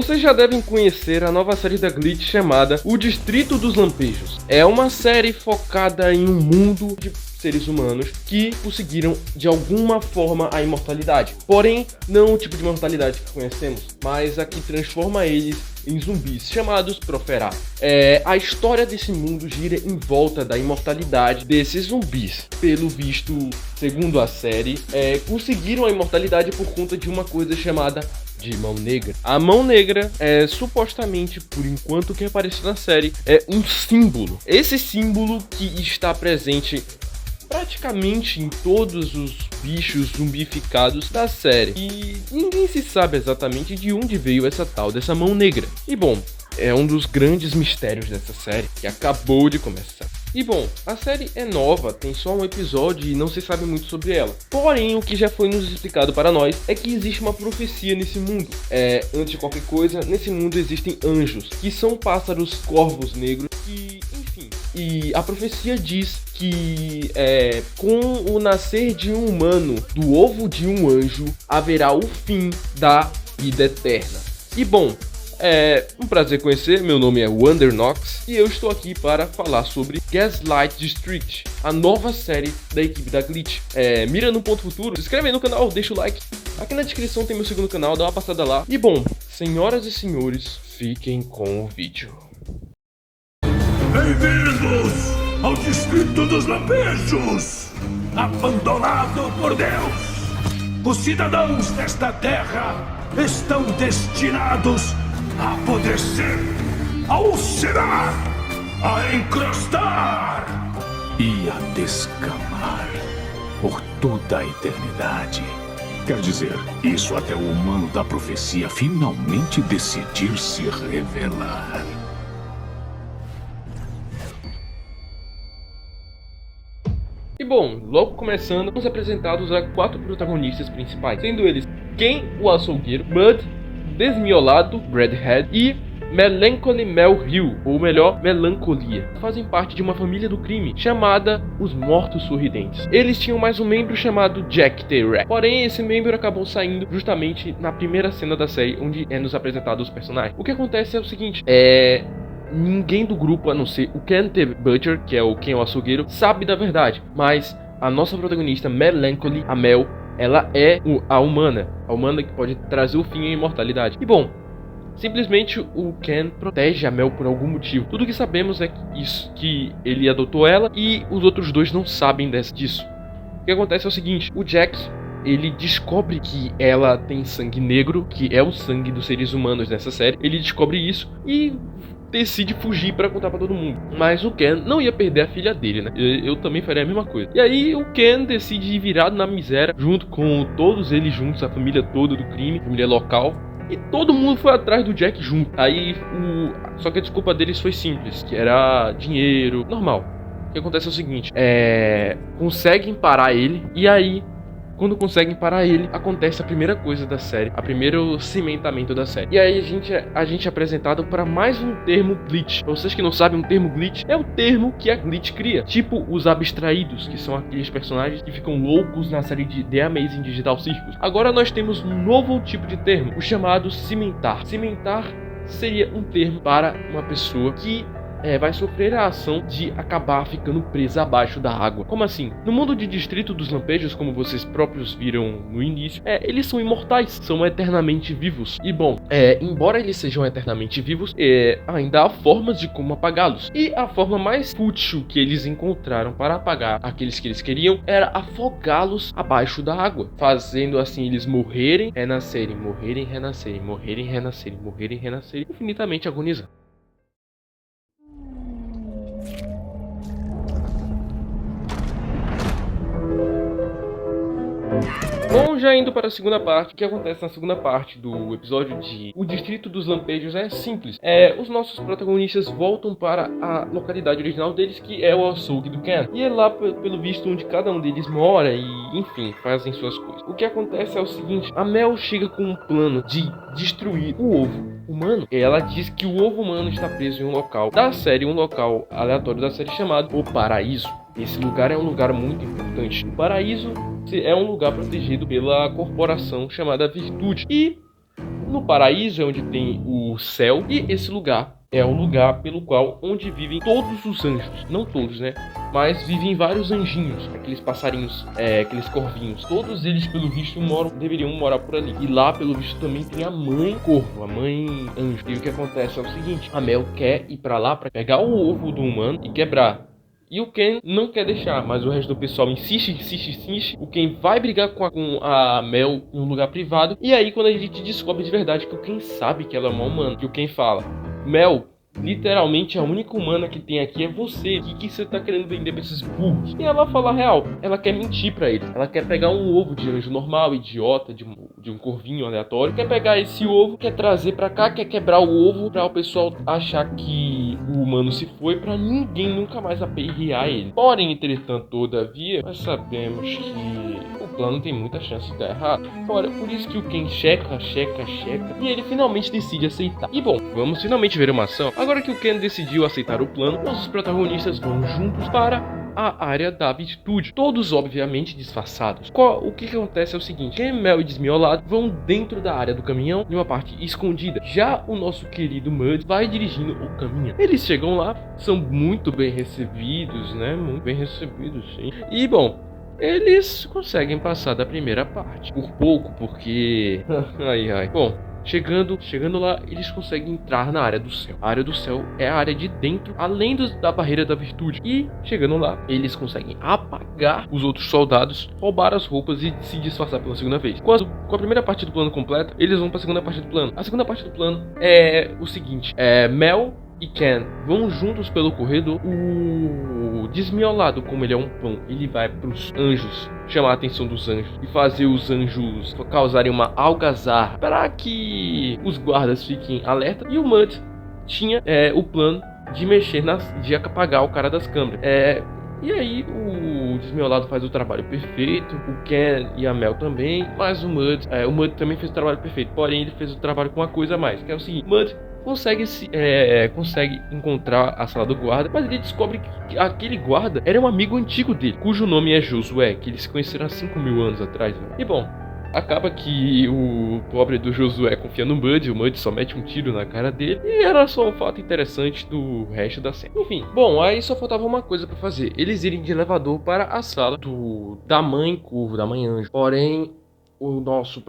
Vocês já devem conhecer a nova série da Glitch chamada O Distrito dos Lampejos. É uma série focada em um mundo de seres humanos que conseguiram de alguma forma a imortalidade. Porém, não o tipo de imortalidade que conhecemos, mas a que transforma eles em zumbis, chamados Proferá. A história desse mundo gira em volta da imortalidade desses zumbis. Pelo visto, segundo a série, conseguiram a imortalidade por conta de uma coisa chamada de Mão Negra. A Mão Negra supostamente, por enquanto que apareceu na série, é um símbolo. Esse símbolo que está presente praticamente em todos os bichos zumbificados da série. E ninguém se sabe exatamente de onde veio essa tal dessa Mão Negra. E bom, é um dos grandes mistérios dessa série, que acabou de começar. E bom, a série é nova, tem só um episódio e não se sabe muito sobre ela. Porém, o que já foi nos explicado para nós é que existe uma profecia nesse mundo. Antes de qualquer coisa, nesse mundo existem anjos, que são pássaros corvos negros, que, enfim. E a profecia diz que com o nascer de um humano, do ovo de um anjo, haverá o fim da vida eterna. E bom, é um prazer conhecer, meu nome é Wander Knox e eu estou aqui para falar sobre Gaslight District, a nova série da equipe da Glitch. Mira no ponto futuro, se inscreve aí no canal, deixa o like. Aqui na descrição tem meu segundo canal, dá uma passada lá. E bom, senhoras e senhores, fiquem com o vídeo. Bem-vindos ao Distrito dos Lampejos, abandonado por Deus. Os cidadãos desta terra estão destinados a apodrecer, a ulcerar, a encrustar e a descamar por toda a eternidade. Quer dizer, isso até o humano da profecia finalmente decidir se revelar. E bom, logo começando, somos apresentados a 4 protagonistas principais, sendo eles Ken, o açougueiro, Bud, Desmiolado, Redhead e Melancholy Mel Hill, ou melhor, Melancolia. Fazem parte de uma família do crime chamada os Mortos Sorridentes. Eles tinham mais um membro chamado Jack the Rat. Porém, esse membro acabou saindo justamente na primeira cena da série, onde é nos apresentado os personagens. O que acontece é o seguinte, ninguém do grupo, a não ser o Ken the Butcher, que é o Ken o açougueiro, sabe da verdade. Mas a nossa protagonista, Melancholy, a Mel, ela é a humana que pode trazer o fim à imortalidade. E bom, simplesmente o Ken protege a Mel por algum motivo. Tudo que sabemos é que ele adotou ela e os outros dois não sabem disso. O que acontece é o seguinte, o Jack, ele descobre que ela tem sangue negro, que é o sangue dos seres humanos nessa série. Ele descobre isso e decide fugir para contar para todo mundo. Mas o Ken não ia perder a filha dele, né? Eu também faria a mesma coisa. E aí o Ken decide ir virado na miséria, junto com todos eles juntos, a família toda do crime, a família local. E todo mundo foi atrás do Jack junto. Aí só que a desculpa deles foi simples, que era dinheiro, normal. O que acontece é o seguinte, conseguem parar ele, e aí quando conseguem parar ele, acontece a primeira coisa da série, a primeiro cimentamento da série. E aí a gente é apresentado para mais um termo glitch. Pra vocês que não sabem, um termo glitch é o termo que a Glitch cria. Tipo os abstraídos, que são aqueles personagens que ficam loucos na série de The Amazing Digital Circus. Agora nós temos um novo tipo de termo, o chamado cimentar. Cimentar seria um termo para uma pessoa que vai sofrer a ação de acabar ficando presa abaixo da água. Como assim? No mundo de Distrito dos Lampejos, como vocês próprios viram no início, eles são imortais, são eternamente vivos. E bom, embora eles sejam eternamente vivos, ainda há formas de como apagá-los. E a forma mais fútil que eles encontraram para apagar aqueles que eles queriam era afogá-los abaixo da água, fazendo assim eles morrerem, renascerem, morrerem, renascerem, morrerem, renascerem, morrerem, renascerem, infinitamente agonizando. Bom, já indo para a segunda parte, o que acontece na segunda parte do episódio de O Distrito dos Lampejos é simples. Os nossos protagonistas voltam para a localidade original deles, que é o açougue do Ken. E é lá, pelo visto, onde cada um deles mora e, enfim, fazem suas coisas. O que acontece é o seguinte, a Mel chega com um plano de destruir o ovo humano. Ela diz que o ovo humano está preso em um local da série, um local aleatório da série chamado O Paraíso. Esse lugar é um lugar muito importante. O Paraíso é um lugar protegido pela corporação chamada Virtude. E o no paraíso é onde tem o céu, e esse lugar é o lugar pelo qual onde vivem todos os anjos. Não todos, né? Mas vivem vários anjinhos, aqueles passarinhos, aqueles corvinhos. Todos eles, pelo visto, deveriam morar por ali. E lá, pelo visto, também tem a mãe corvo, a mãe anjo. E o que acontece é o seguinte: a Mel quer ir pra lá pra pegar o ovo do humano e quebrar. E o Ken não quer deixar, mas o resto do pessoal insiste. O Ken vai brigar com a Mel em um lugar privado. E aí, quando a gente descobre de verdade que o Ken sabe que ela é uma humana, que o Ken fala: Mel, literalmente a única humana que tem aqui é você. O que você tá querendo vender pra esses burros? E ela fala a real. Ela quer mentir pra ele. Ela quer pegar um ovo de anjo normal, idiota, de um corvinho aleatório. Quer pegar esse ovo, quer trazer pra cá, quer quebrar o ovo pra o pessoal achar que o humano se foi, pra ninguém nunca mais aperrear ele. Porém, entretanto, todavia, nós sabemos que o plano tem muita chance de dar errado. Ora, por isso que o Ken checa, e ele finalmente decide aceitar. E bom, vamos finalmente ver uma ação. Agora que o Ken decidiu aceitar o plano, nossos protagonistas vão juntos para a área da virtude, todos obviamente disfarçados. O que acontece é o seguinte: Ken, Mel e Desmiolado vão dentro da área do caminhão, em uma parte escondida. Já o nosso querido Mud vai dirigindo o caminhão. Eles chegam lá, são muito bem recebidos, né? Muito bem recebidos, sim. E bom, eles conseguem passar da primeira parte. Por pouco, porque... Bom, chegando lá, eles conseguem entrar na área do céu. A área do céu é a área de dentro, além da barreira da virtude. E, chegando lá, eles conseguem apagar os outros soldados, roubar as roupas e se disfarçar pela segunda vez. Com a primeira parte do plano completa, eles vão para a segunda parte do plano. A segunda parte do plano é o seguinte: Mel e Ken vão juntos pelo corredor. O Desmiolado, como ele é um pão, ele vai pros anjos, chamar a atenção dos anjos e fazer os anjos causarem uma algazarra para que os guardas fiquem alerta. E o Mud tinha o plano de mexer de apagar o cara das câmeras. E aí o Desmiolado faz o trabalho perfeito, o Ken e a Mel também, mas o Mud também fez o trabalho perfeito. Porém, ele fez o trabalho com uma coisa a mais, que é o seguinte: Mud consegue encontrar a sala do guarda, mas ele descobre que aquele guarda era um amigo antigo dele, cujo nome é Josué, que eles se conheceram há 5.000 anos atrás, né? E bom, acaba que o pobre do Josué confia no Mud, o Mud só mete um tiro na cara dele, e era só um fato interessante do resto da cena. Enfim, bom, aí só faltava uma coisa pra fazer: eles irem de elevador para a sala da mãe curvo, da mãe anjo. Porém, o nosso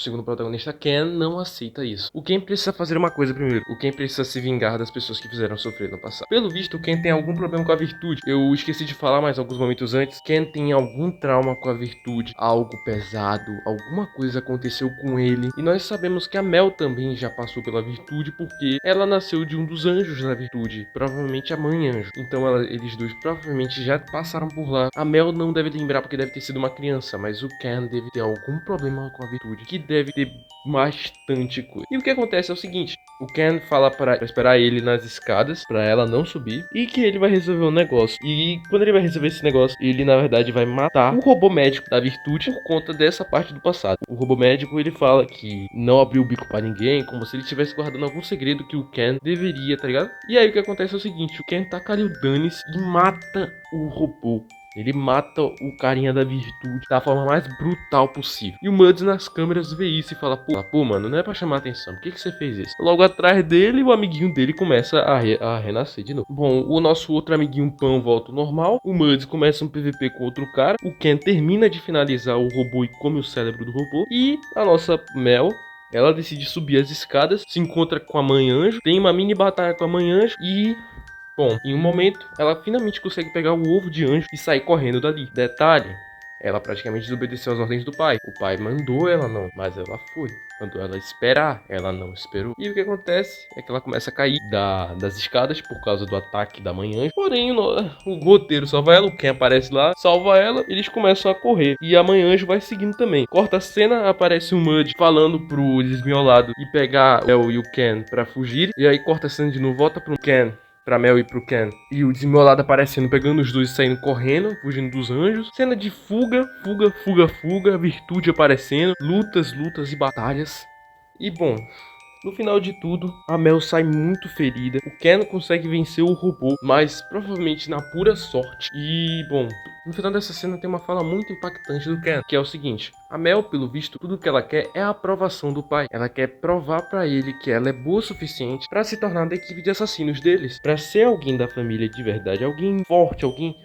segundo protagonista, Ken, não aceita isso. O Ken precisa fazer uma coisa primeiro. O Ken precisa se vingar das pessoas que fizeram sofrer no passado. Pelo visto, o Ken tem algum problema com a virtude. Eu esqueci de falar mais alguns momentos antes. Ken tem algum trauma com a virtude. Algo pesado. Alguma coisa aconteceu com ele. E nós sabemos que a Mel também já passou pela virtude, porque ela nasceu de um dos anjos da virtude. Provavelmente a mãe anjo. Então eles dois provavelmente já passaram por lá. A Mel não deve lembrar porque deve ter sido uma criança, mas o Ken deve ter algum problema com a virtude, que deve ter bastante coisa. E o que acontece é o seguinte: o Ken fala pra esperar ele nas escadas, pra ela não subir, e que ele vai resolver um negócio. E quando ele vai resolver esse negócio, ele na verdade vai matar o robô médico da virtude por conta dessa parte do passado. O robô médico, ele fala que não abriu o bico pra ninguém, como se ele estivesse guardando algum segredo que o Ken deveria, tá ligado? E aí o que acontece é o seguinte: o Ken taca ali o dane-se e mata o robô. Ele mata o carinha da virtude da forma mais brutal possível. E o Muds nas câmeras vê isso e fala: pô, mano, não é pra chamar atenção, por que você fez isso? Logo atrás dele, o amiguinho dele começa a renascer de novo. Bom, o nosso outro amiguinho Pão volta ao normal. O Muds começa um PVP com outro cara. O Ken termina de finalizar o robô e come o cérebro do robô. E a nossa Mel, ela decide subir as escadas, se encontra com a mãe anjo, tem uma mini batalha com a mãe anjo e... bom, em um momento, ela finalmente consegue pegar o ovo de anjo e sair correndo dali. Detalhe, ela praticamente desobedeceu às ordens do pai. O pai mandou ela não, mas ela foi. Mandou ela esperar, ela não esperou. E o que acontece é que ela começa a cair das escadas por causa do ataque da mãe anjo. Porém, o roteiro salva ela, o Ken aparece lá, salva ela, eles começam a correr. E a mãe anjo vai seguindo também. Corta a cena, aparece o Mud falando pro Desmiolado e pegar El e o Ken pra fugir. E aí corta a cena de novo, volta pro Ken, pra Mel e pro Ken, e o Desmiolado aparecendo, pegando os dois e saindo correndo, fugindo dos anjos. Cena de fuga, virtude aparecendo, lutas e batalhas. E bom, No final de tudo, a Mel sai muito ferida. O Ken consegue vencer o robô, mas provavelmente na pura sorte. E, bom, no final dessa cena tem uma fala muito impactante do Ken, que é o seguinte: a Mel, pelo visto, tudo que ela quer é a aprovação do pai. Ela quer provar pra ele que ela é boa o suficiente pra se tornar da equipe de assassinos deles, pra ser alguém da família de verdade, alguém forte, alguém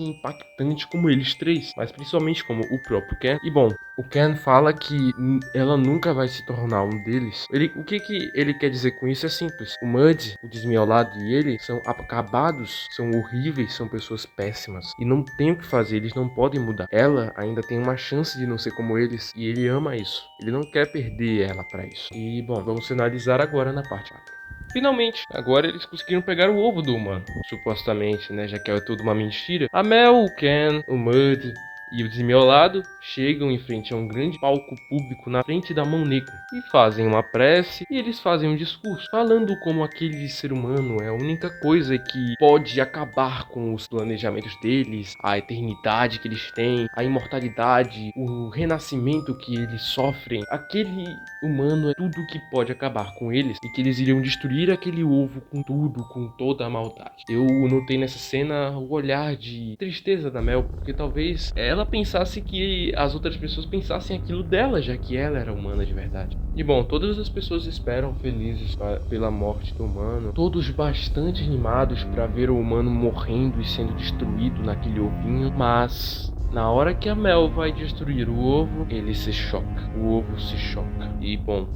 impactante como eles três, mas principalmente como o próprio Ken. E bom, o Ken fala que ela nunca vai se tornar um deles. O que ele quer dizer com isso é simples. O Muddy, o Desmiolado e ele são acabados, são horríveis, são pessoas péssimas. E não tem o que fazer, eles não podem mudar. Ela ainda tem uma chance de não ser como eles e ele ama isso. Ele não quer perder ela pra isso. E bom, vamos finalizar agora na parte 4. Finalmente, agora eles conseguiram pegar o ovo do humano, supostamente, né, já que é tudo uma mentira. A Mel, o Ken, o Mud e o Desmiolado chegam em frente a um grande palco público na frente da Mão Negra e fazem uma prece e eles fazem um discurso falando como aquele ser humano é a única coisa que pode acabar com os planejamentos deles, a eternidade que eles têm, a imortalidade, o renascimento que eles sofrem. Aquele humano é tudo que pode acabar com eles e que eles iriam destruir aquele ovo com tudo, com toda a maldade. Eu notei nessa cena o olhar de tristeza da Mel, porque talvez ela pensasse que as outras pessoas pensassem aquilo dela, já que ela era humana de verdade. E bom, todas as pessoas esperam felizes pela morte do humano, todos bastante animados para ver o humano morrendo e sendo destruído naquele ovinho, mas na hora que a Mel vai destruir o ovo, ele se choca, o ovo se choca. E bom,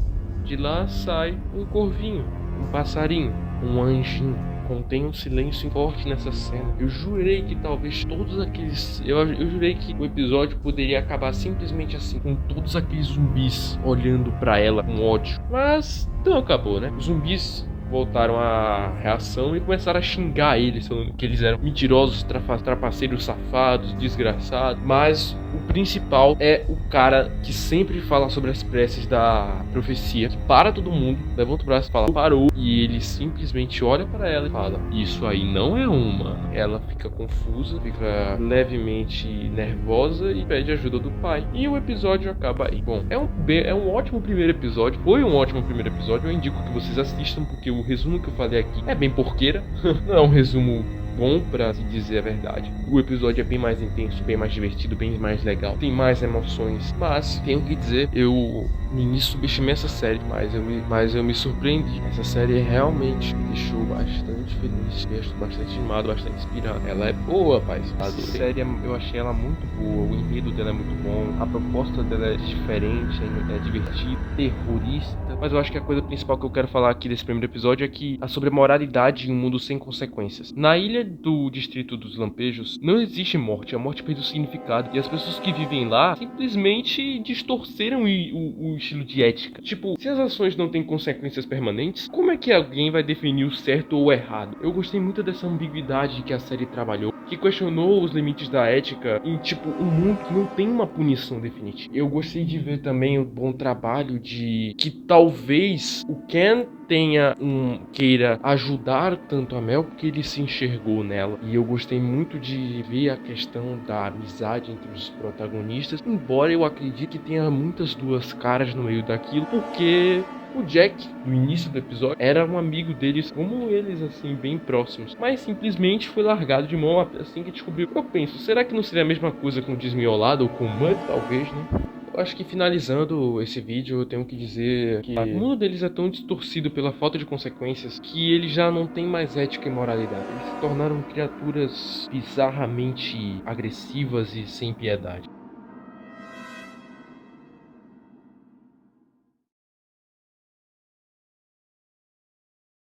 de lá sai um corvinho, um passarinho, um anjinho. Contém um silêncio forte nessa cena. Eu jurei que talvez todos aqueles... Eu jurei que o episódio poderia acabar simplesmente assim, com todos aqueles zumbis olhando pra ela com ódio. Mas não acabou, né? Os zumbis voltaram à reação e começaram a xingar eles, falando que eles eram mentirosos, trapaceiros, safados, desgraçados. Mas o principal é o cara que sempre fala sobre as preces da profecia, que para todo mundo, levanta o braço e fala, parou, e ele simplesmente olha para ela e fala, isso aí não é uma. Ela fica confusa, fica levemente nervosa e pede ajuda do pai. E o episódio acaba aí. Bom, é um ótimo primeiro episódio, foi um ótimo primeiro episódio, eu indico que vocês assistam, porque o resumo que eu falei aqui é bem porqueira, não é um resumo bom, pra se dizer a verdade. O episódio é bem mais intenso, bem mais divertido, bem mais legal, tem mais emoções, mas tenho que dizer, eu no início subestimei essa série, mas eu me surpreendi. Essa série realmente me deixou bastante feliz, me deixou bastante animado, bastante inspirado. Ela é boa, rapaz. A série eu achei ela muito boa, o enredo dela é muito bom, a proposta dela é diferente, é divertida, terrorista, mas eu acho que a coisa principal que eu quero falar aqui desse primeiro episódio é que é sobre a moralidade em um mundo sem consequências. Na ilha do Distrito dos Lampejos não existe morte, a morte perdeu o significado e as pessoas que vivem lá simplesmente distorceram o estilo de ética. Tipo, se as ações não têm consequências permanentes, como é que alguém vai definir o certo ou o errado? Eu gostei muito dessa ambiguidade que a série trabalhou, que questionou os limites da ética em, tipo, um mundo que não tem uma punição definitiva. Eu gostei de ver também o bom trabalho de que talvez o Ken queira ajudar tanto a Mel porque ele se enxergou nela. E eu gostei muito de ver a questão da amizade entre os protagonistas, embora eu acredite que tenha muitas duas caras no meio daquilo, porque o Jack, no início do episódio, era um amigo deles, como eles, assim, bem próximos. Mas simplesmente foi largado de mão assim que descobriu. Eu penso, será que não seria a mesma coisa com o Desmiolado ou com o Mud? Talvez, né? Eu acho que finalizando esse vídeo, eu tenho que dizer que o mundo deles é tão distorcido pela falta de consequências que eles já não têm mais ética e moralidade. Eles se tornaram criaturas bizarramente agressivas e sem piedade.